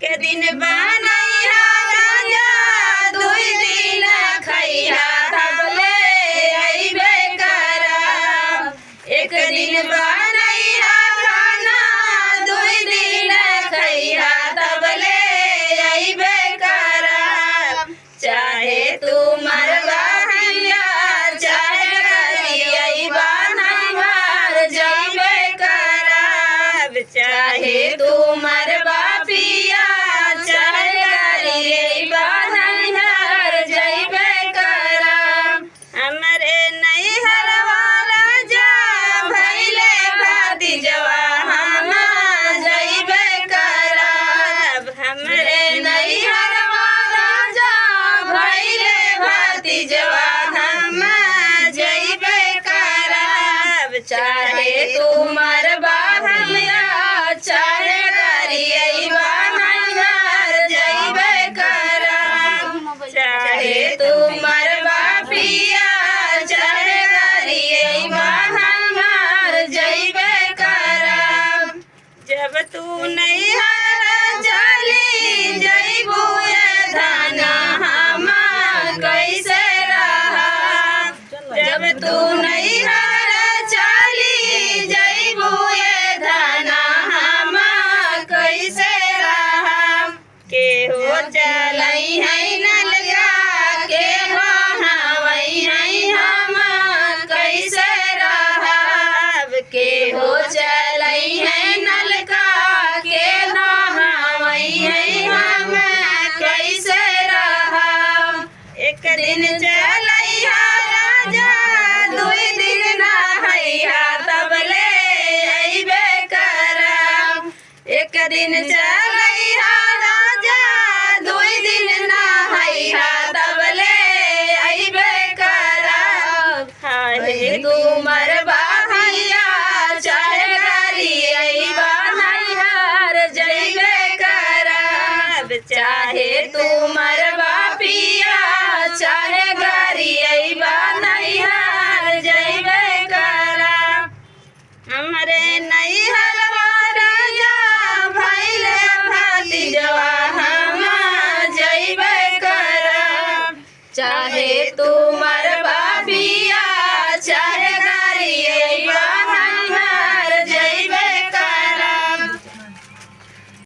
के दिन बनैया गांजा दुई दिन खैया तबले अइबे करब। एक दिन बनैया खाना दुई दिन खैया तबले अइबे करब। चाहे तू मरवा हैया चाहे गरियबा नैहर जइबे करब। चाहे तू मरवा पिया चाहे गरियबा नैहर जइबे करब। हमरे नैहर वाला जा भइले भतीजवा हम जइबे करब। हमरे नैहर वाला जा भइले भतीजवा हम जइबे करब। चाहे तू मरवा हैया चाहे गरियबा नैहर जइबे करब। चाहे तू मरवा पिया चाहे गरियबा नैहर जइबे करब। जब तू नैहर चली जइबू धना हम कैसे रहब। जब तू नैहर चली जइबू धना हम कैसे रहब। केहो चलई है नलगा केहो हवई है हम कैसे रहब। केहो चलई है नलका केहो हवई है हम कैसे रहब। एक दिन चलैया राजा दुई दिन नहैया तबले अइबे करब। एक दिन चलैया राजा दुई दिन नहैया तबले अइबे करब। चाहे तू मरवा हैया चाहे गरियबा नैहर जइबे करब। चाहे तू मरवा पिया चाहे गरियबा नैहर जइबे करब। हमरे नैहर वाला जा भइले भतीजवा हम जइबे करब। चाहे तू